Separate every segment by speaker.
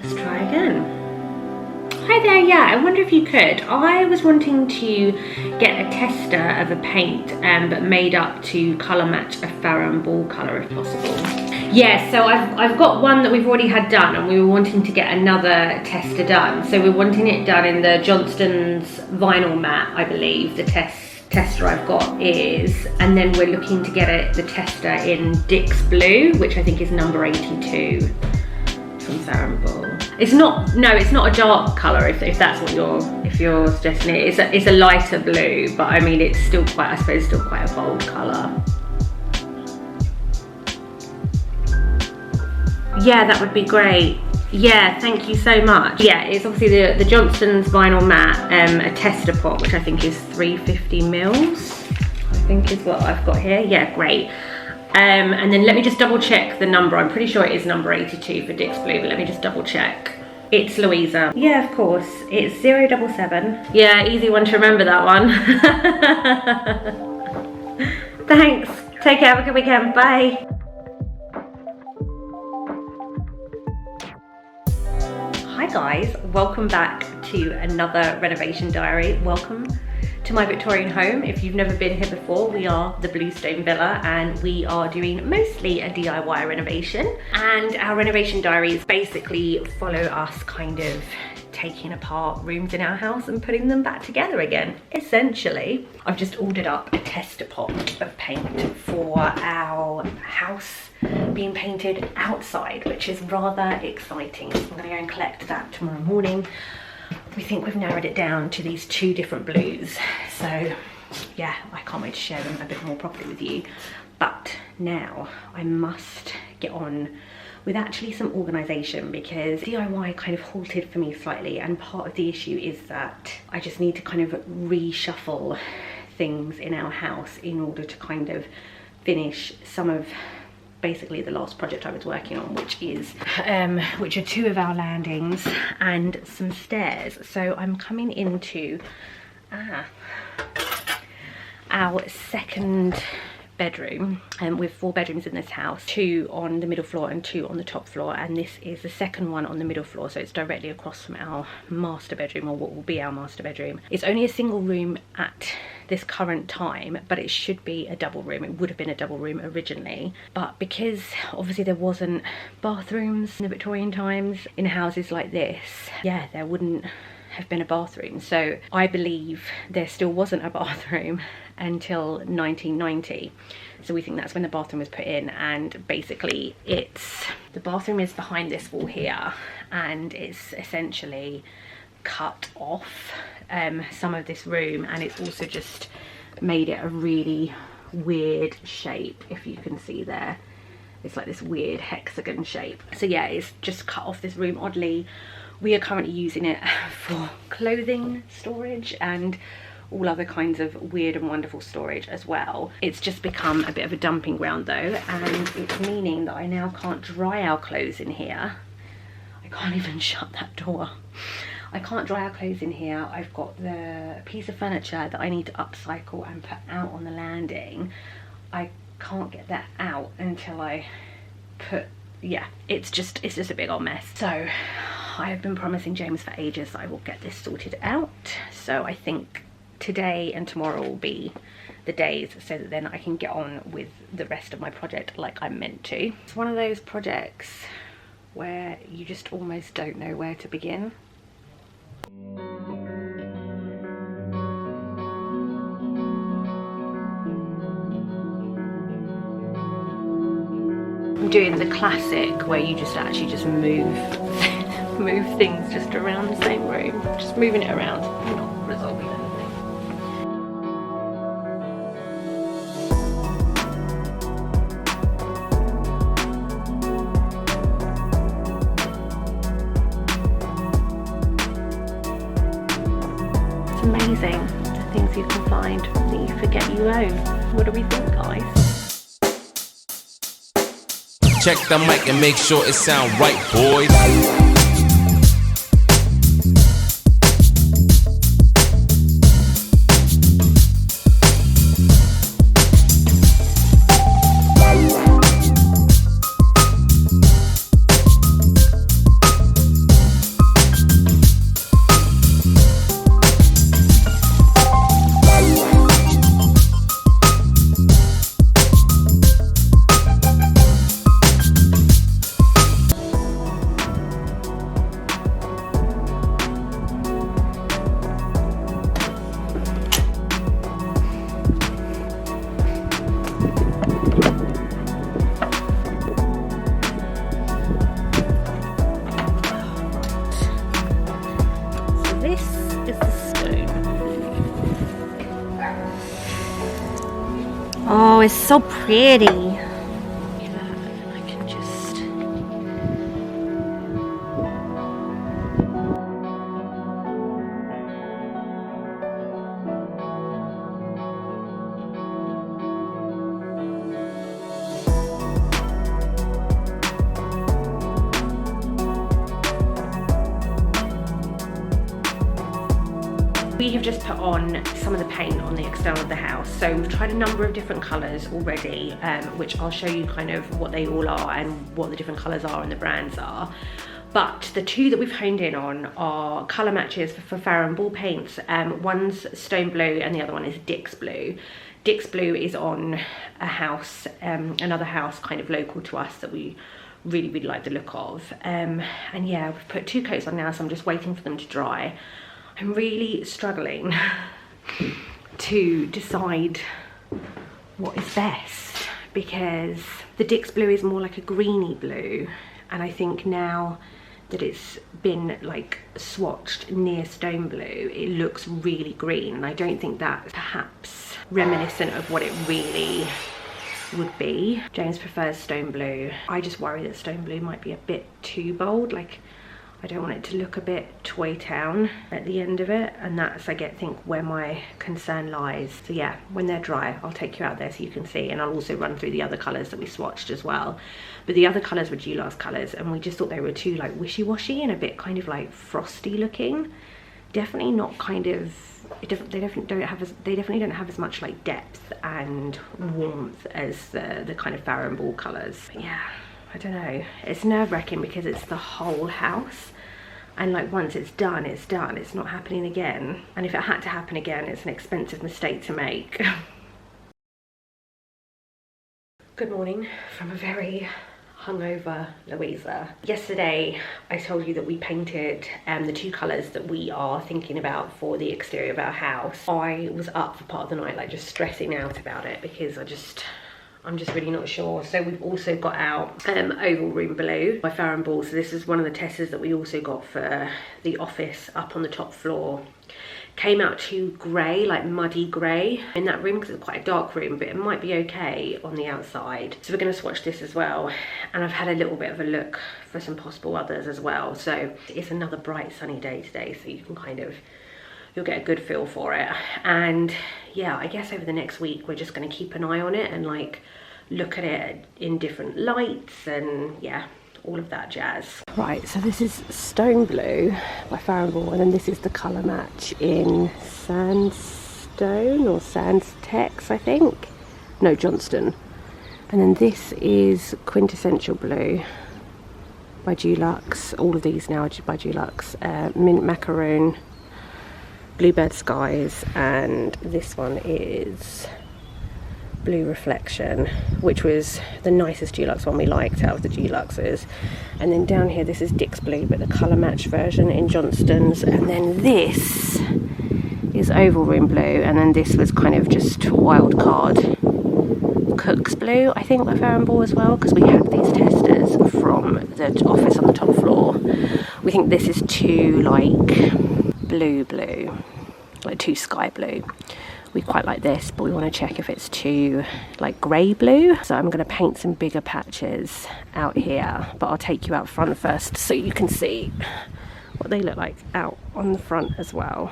Speaker 1: Let's try again. Hi there, yeah, I wonder if you could. I was wanting to get a tester of a paint, but made up to colour match a Farrow & Ball colour if possible. Yeah, so I've got one that we've already had done, and we were wanting to get another tester done. So we're wanting it done in the Johnston's vinyl matte, I believe, the tester I've got is, and then we're looking to get the tester in Dick's Blue, which I think is number 82 from Farrow & Ball. It's not a dark colour if that's what you're suggesting it. It's a lighter blue, but I mean it's still quite, I suppose, still quite a bold colour. Yeah, that would be great. Yeah, thank you so much. Yeah, it's obviously the Johnston's vinyl matte, a tester pot, which I think is 350 mils, I think is what I've got here. Yeah, great. And then let me just double check the number. I'm pretty sure it is number 82 for Dick's Blue, but let me just double check. It's Louisa. Yeah, of course. It's 077. Yeah, easy one to remember, that one. Thanks. Take care. Have a good weekend. Bye. Hi guys, welcome back to another renovation diary. Welcome to my Victorian home. If you've never been here before, we are the Bluestone Villa and we are doing mostly a DIY renovation. And our renovation diaries basically follow us kind of taking apart rooms in our house and putting them back together again, essentially. I've just ordered up a tester pot of paint for our house being painted outside, which is rather exciting. So I'm gonna go and collect that tomorrow morning. We think we've narrowed it down to these two different blues. So yeah, I can't wait to share them a bit more properly with you. But now I must get on with actually some organisation, because DIY kind of halted for me slightly, and part of the issue is that I just need to kind of reshuffle things in our house in order to kind of finish some of basically the last project I was working on, which are two of our landings and some stairs. So I'm coming into our second bedroom, with 4 bedrooms in this house, 2 on the middle floor and 2 on the top floor, and this is the second one on the middle floor, so it's directly across from our master bedroom, or what will be our master bedroom. It's only a single room at this current time, but it should be a double room. It would have been a double room originally, but because obviously there wasn't bathrooms in the Victorian times in houses like this, yeah, there wouldn't have been a bathroom. So I believe there still wasn't a bathroom until 1990. So we think that's when the bathroom was put in, and basically the bathroom is behind this wall here, and it's essentially cut off some of this room, and it's also just made it a really weird shape. If you can see there, it's like this weird hexagon shape. So yeah, it's just cut off this room oddly. We are currently using it for clothing storage and all other kinds of weird and wonderful storage as well. It's just become a bit of a dumping ground though, and it's meaning that I now can't dry our clothes in here. I can't even shut that door. I can't dry our clothes in here. I've got the piece of furniture that I need to upcycle and put out on the landing. I can't get that out until I put, yeah, it's just a big old mess. So I have been promising James for ages that I will get this sorted out. So I think today and tomorrow will be the days, so that then I can get on with the rest of my project like I'm meant to. It's one of those projects where you just almost don't know where to begin. I'm doing the classic where you just actually just move things just around the same room, just moving it around, not resolving anything. It's amazing the things you can find that you forget you own. What do we think, guys?
Speaker 2: Check the mic and make sure it sound right, boys.
Speaker 1: Oh, it's so pretty. I can just... We have just put on some of the paint on the external of the house. So we've tried a number of different colours already, which I'll show you kind of what they all are and what the different colours are and the brands are. But the two that we've honed in on are colour matches for Farrow & Ball paints. One's Stone Blue and the other one is Dick's Blue. Dick's Blue is on a house, another house kind of local to us that we really like the look of. And yeah, we've put 2 coats on now, so I'm just waiting for them to dry. I'm really struggling to decide what is best, because the Dick's Blue is more like a greeny blue, and I think now that it's been like swatched near Stone Blue, it looks really green, and I don't think that's perhaps reminiscent of what it really would be. James prefers Stone Blue. I just worry that Stone Blue might be a bit too bold. Like, I don't want it to look a bit Toy Town at the end of it, and that's, I think, where my concern lies. So yeah, when they're dry, I'll take you out there so you can see, and I'll also run through the other colours that we swatched as well. But the other colours were Julas colours, and we just thought they were too like wishy-washy and a bit kind of like frosty looking. Definitely not kind of, they definitely don't have as much like depth and warmth as the kind of Farrow & Ball colours. But yeah, I don't know, it's nerve-wracking because it's the whole house, and like once it's done, it's not happening again, and if it had to happen again, it's an expensive mistake to make. Good morning from a very hungover Louisa. Yesterday I told you that we painted the 2 colours that we are thinking about for the exterior of our house. I was up for part of the night like just stressing out about it because I'm just really not sure. So we've also got out Oval Room Blue by Farrow & Ball. So this is one of the testers that we also got for the office up on the top floor. Came out too grey, like muddy grey in that room because it's quite a dark room, but it might be okay on the outside. So we're going to swatch this as well. And I've had a little bit of a look for some possible others as well. So it's another bright sunny day today, so you can kind of, you'll get a good feel for it. And yeah, I guess over the next week we're just going to keep an eye on it and like look at it in different lights and yeah, all of that jazz. Right, so this is Stone Blue by Farrow & Ball, and then this is the colour match in Sandstone or Sandstex, I think. No, Johnston. And then this is Quintessential Blue by Dulux. All of these now are by Dulux. Mint Macaroon, Bluebird Skies, and this one is Blue Reflection, which was the nicest Dulux one we liked out of the Duluxes. And then down here, this is Dick's Blue, but the colour match version in Johnston's. And then this is Oval Room Blue, and then this was kind of just wild card Cook's Blue, I think, by Farrow & Ball as well, because we had these testers from the office on the top floor. We think this is too like blue, like too sky blue. We quite like this, but we want to check if it's too like grey blue. So I'm going to paint some bigger patches out here, but I'll take you out front first so you can see what they look like out on the front as well.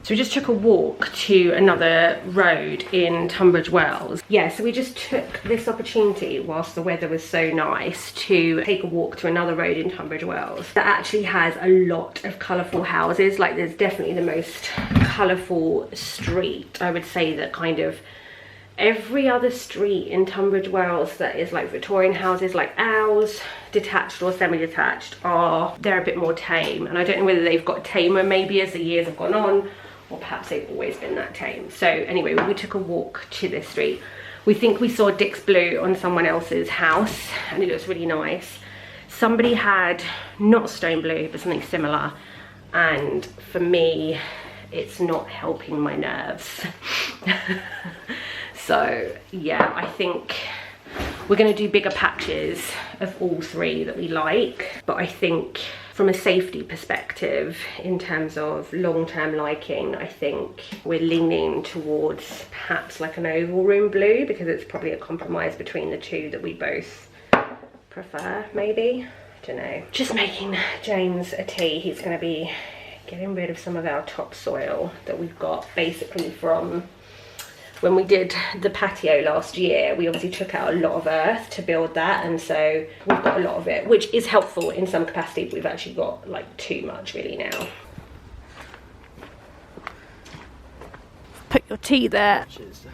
Speaker 1: So we just took a walk to another road in Tunbridge Wells. Yeah, so we just took this opportunity whilst the weather was so nice to take a walk to another road in Tunbridge Wells that actually has a lot of colourful houses. Like, there's definitely the most colourful street. I would say that kind of every other street in Tunbridge Wells that is like Victorian houses like ours, detached or semi-detached, they're a bit more tame. And I don't know whether they've got tamer maybe as the years have gone on, or perhaps they've always been that tame. So anyway, we took a walk to this street. We think we saw Dick's Blue on someone else's house, and it looks really nice. somebody had not stone blue but something similar, and for me it's not helping my nerves. So yeah, I think we're going to do bigger patches of all three that we like, but I think from a safety perspective, in terms of long-term liking, I think we're leaning towards perhaps like an oval room blue, because it's probably a compromise between the two that we both prefer, maybe. I don't know. Just making James a tea. He's going to be getting rid of some of our topsoil that we've got basically from when we did the patio last year. We obviously took out a lot of earth to build that, and so we've got a lot of it, which is helpful in some capacity, but we've actually got like too much really now. Put your tea there.
Speaker 3: Cheers.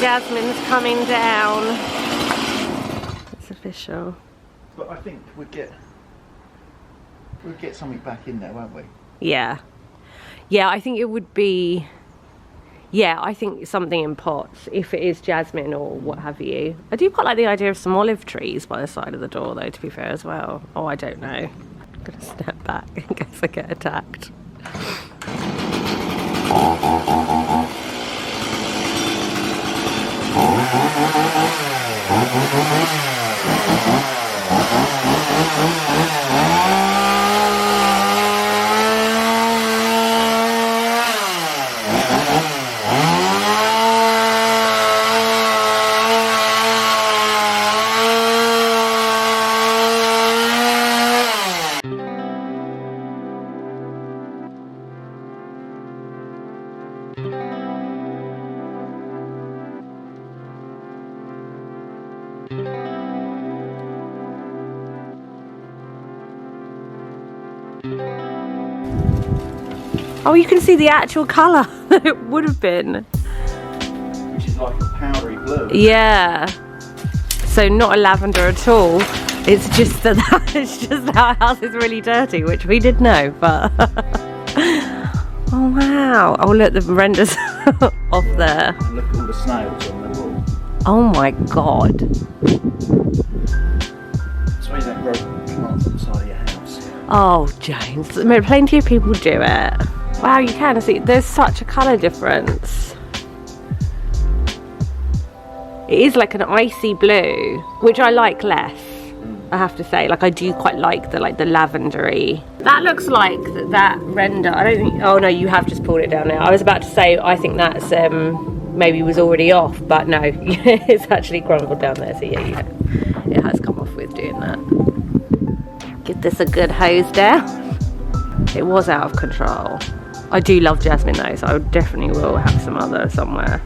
Speaker 1: Jasmine's coming down. It's official.
Speaker 3: But I think we'll get something back in there, won't we?
Speaker 1: Yeah. Yeah, I think it would be... Yeah, I think something in pots, if it is jasmine or what have you. I do quite like the idea of some olive trees by the side of the door, though, to be fair, as well. Oh, I don't know. I'm going to step back in case I get attacked. Oh, you can see the actual colour that it would have been.
Speaker 3: Which is like a powdery blue.
Speaker 1: Yeah. So not a lavender at all. It's just that it's just that our house is really dirty, which we did know, but oh wow. Oh look, the renders off there.
Speaker 3: And look at all the snails on the wall.
Speaker 1: Oh my god.
Speaker 3: That's why you don't grow plants on the side of your house.
Speaker 1: Oh, James. I mean, plenty of people do it. Wow, you can see there's such a colour difference. It is like an icy blue, which I like less, I have to say. Like, I do quite like the lavendery. That looks like that render. I don't think, oh no, you have just pulled it down now. I was about to say, I think that's maybe was already off, but no, it's actually crumbled down there. So yeah, it has come off with doing that. Give this a good hose down. It was out of control. I do love jasmine though, so I definitely will have some other somewhere.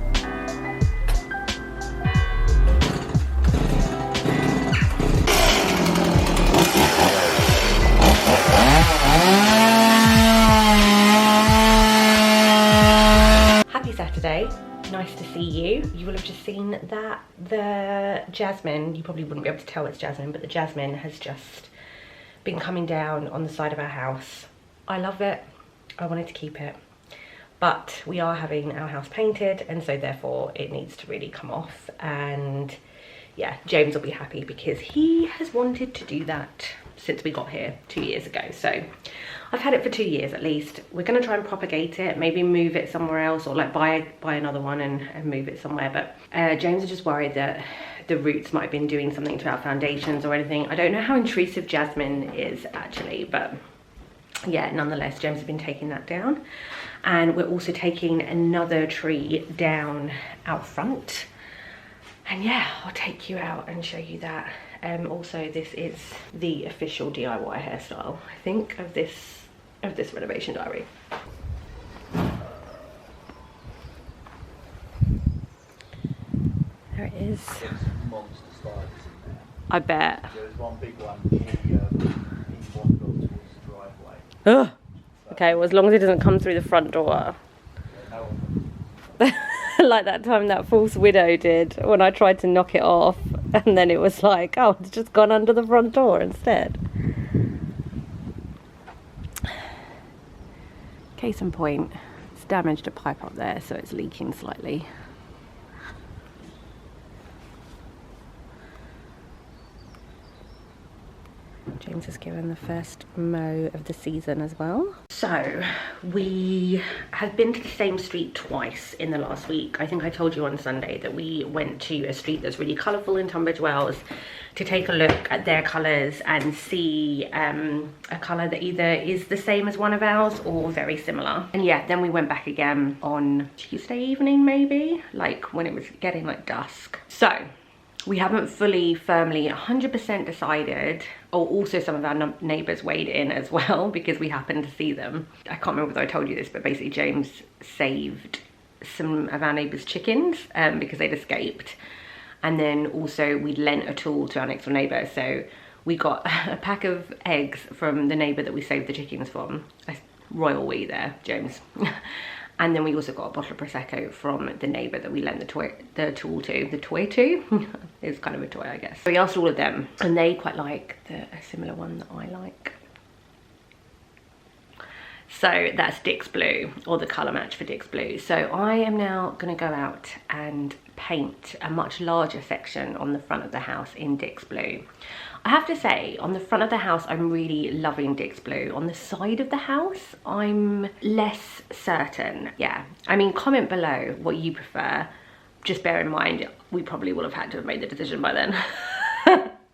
Speaker 1: Happy Saturday. Nice to see you. You will have just seen that the jasmine, you probably wouldn't be able to tell it's jasmine, but the jasmine has just been coming down on the side of our house. I love it. I wanted to keep it. But we are having our house painted, and so therefore it needs to really come off. And yeah, James will be happy because he has wanted to do that since we got here 2 years ago. So I've had it for 2 years at least. We're going to try and propagate it, maybe move it somewhere else, or like buy another one and move it somewhere. But James is just worried that the roots might have been doing something to our foundations or anything. I don't know how intrusive jasmine is actually, but yeah, nonetheless, James has been taking that down. And we're also taking another tree down out front. And yeah, I'll take you out and show you that. Also, this is the official DIY hairstyle, I think, of this renovation diary. There it is.
Speaker 3: Monster spiders in there.
Speaker 1: I bet.
Speaker 3: There was one big one in one door towards the driveway.
Speaker 1: Ugh. Okay, well, as long as it doesn't come through the front door.
Speaker 3: Yeah, no one.
Speaker 1: Like that time that false widow did when I tried to knock it off, and then it was like, oh, it's just gone under the front door instead. Case in point, it's damaged a pipe up there, so it's leaking slightly. James has given the first mow of the season as well. So we have been to the same street twice in the last week. I think I told you on Sunday that we went to a street that's really colourful in Tunbridge Wells to take a look at their colours and see a colour that either is the same as one of ours or very similar. And yeah, then we went back again on Tuesday evening maybe, like when it was getting like dusk. So we haven't fully firmly 100% decided. Oh, also some of our neighbours weighed in as well because we happened to see them. I can't remember whether I told you this, but basically James saved some of our neighbours' chickens because they'd escaped. And then also we lent a tool to our next door neighbour. So we got a pack of eggs from the neighbour that we saved the chickens from. Royal we there, James. And then we also got a bottle of Prosecco from the neighbour that we lent the tool to. The toy to? It's kind of a toy, I guess. So we asked all of them, and they quite like a similar one that I like. So that's Dick's Blue, or the colour match for Dick's Blue. So I am now going to go out and paint a much larger section on the front of the house in Dick's Blue. I have to say, on the front of the house, I'm really loving Dick's Blue. On the side of the house, I'm less certain. Yeah, I mean, comment below what you prefer. Just bear in mind, we probably will have had to have made the decision by then.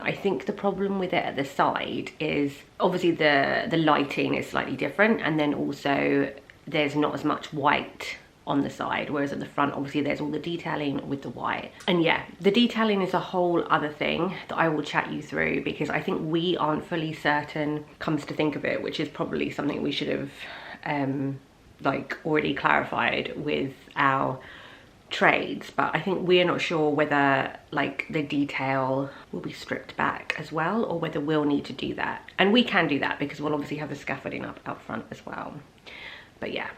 Speaker 1: I think the problem with it at the side is obviously the lighting is slightly different, and then also there's not as much white on the side, whereas at the front obviously there's all the detailing with the white. And yeah, the detailing is a whole other thing that I will chat you through, because I think we aren't fully certain, comes to think of it, which is probably something we should have like already clarified with our trades. But I think we're not sure whether like the detail will be stripped back as well, or whether we'll need to do that. And we can do that because we'll obviously have the scaffolding up out front as well. But yeah,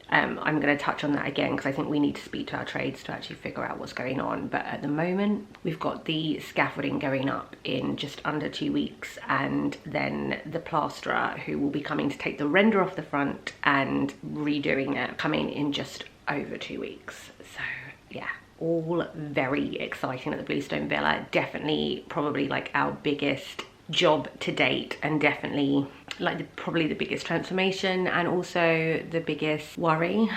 Speaker 1: I'm going to touch on that again because I think we need to speak to our trades to actually figure out what's going on. But at the moment, we've got the scaffolding going up in just under 2 weeks, and then the plasterer, who will be coming to take the render off the front and redoing it, coming in just over 2 weeks. So yeah, all very exciting at the Bluestone Villa. Definitely probably like our biggest job to date, and definitely like probably the biggest transformation, and also the biggest worry.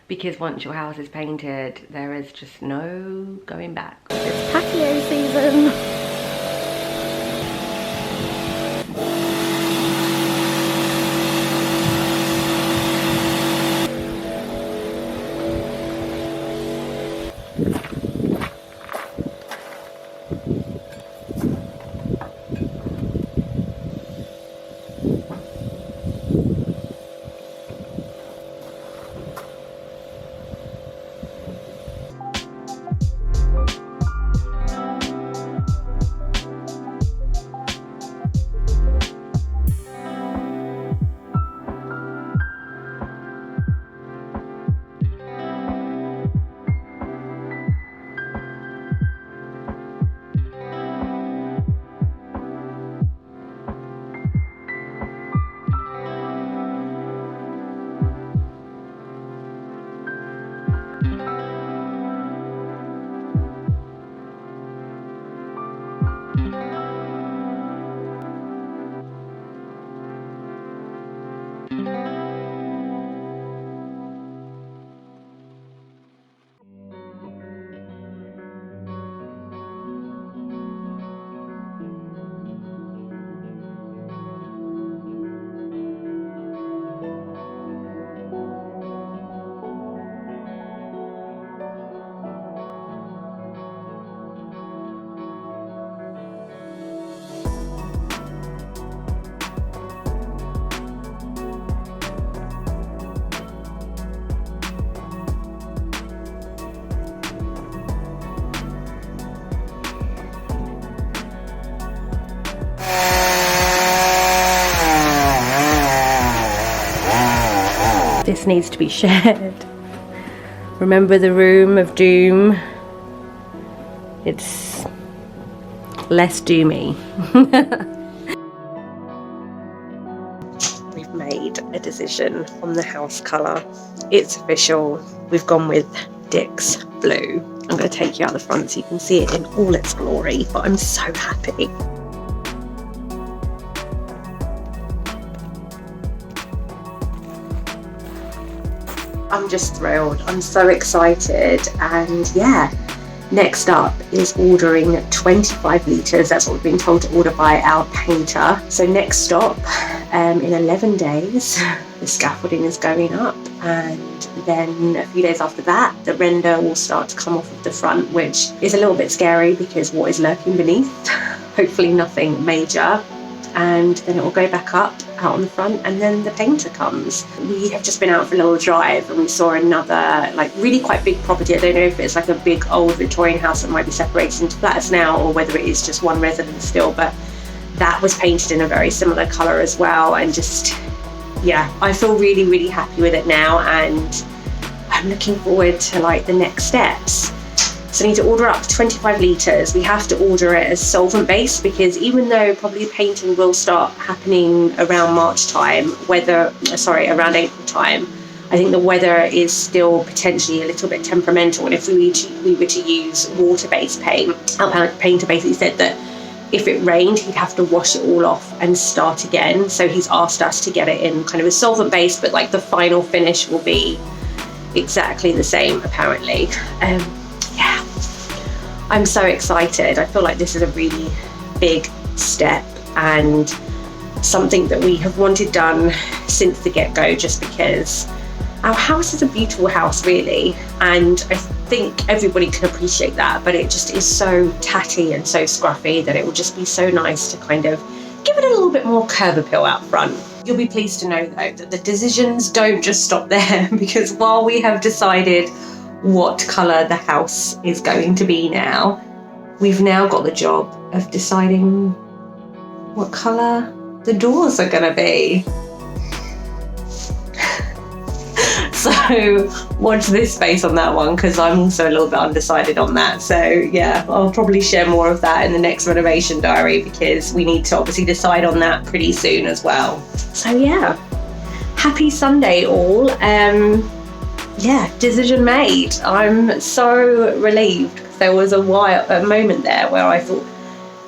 Speaker 1: Because once your house is painted, there is just no going back. It's patio season. This needs to be shared. Remember the room of doom? It's less doomy. We've made a decision on the house colour. It's official. We've gone with Dick's Blue. I'm going to take you out the front so you can see it in all its glory, but I'm so happy. I'm just thrilled. I'm so excited, and yeah, next up is ordering 25 litres. That's what we've been told to order by our painter. So next stop, in 11 days, the scaffolding is going up, and then a few days after that, the render will start to come off of the front, which is a little bit scary because what is lurking beneath? Hopefully nothing major. And then it will go back up out on the front, and then the painter comes. We have just been out for a little drive and we saw another like really quite big property. I don't know if it's like a big old Victorian house that might be separated into flats now, or whether it is just one residence still, but that was painted in a very similar colour as well. And just, yeah, I feel really, really happy with it now, and I'm looking forward to like the next steps. So I need to order up 25 litres. We have to order it as solvent based, because even though probably painting will start happening around March time, around April time, I think the weather is still potentially a little bit temperamental. And if we were to use water-based paint, our painter basically said that if it rained, he'd have to wash it all off and start again. So he's asked us to get it in kind of a solvent based, but like the final finish will be exactly the same apparently. Yeah, I'm so excited. I feel like this is a really big step and something that we have wanted done since the get-go, just because our house is a beautiful house really, and I think everybody can appreciate that, but it just is so tatty and so scruffy that it will just be so nice to kind of give it a little bit more curb appeal out front. You'll be pleased to know though that the decisions don't just stop there, because while we have decided what colour the house is going to be now, we've now got the job of deciding what colour the doors are going to be. So watch this space on that one, because I'm also a little bit undecided on that. So yeah, I'll probably share more of that in the next renovation diary, because we need to obviously decide on that pretty soon as well. So yeah, happy Sunday all. yeah, decision made. I'm so relieved, because there was a moment there where I thought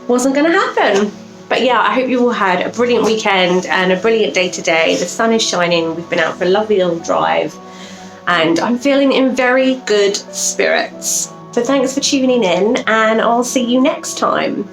Speaker 1: wasn't going to happen. But yeah, I hope you all had a brilliant weekend and a brilliant day today. The sun is shining. We've been out for a lovely little drive, and I'm feeling in very good spirits. So thanks for tuning in, and I'll see you next time.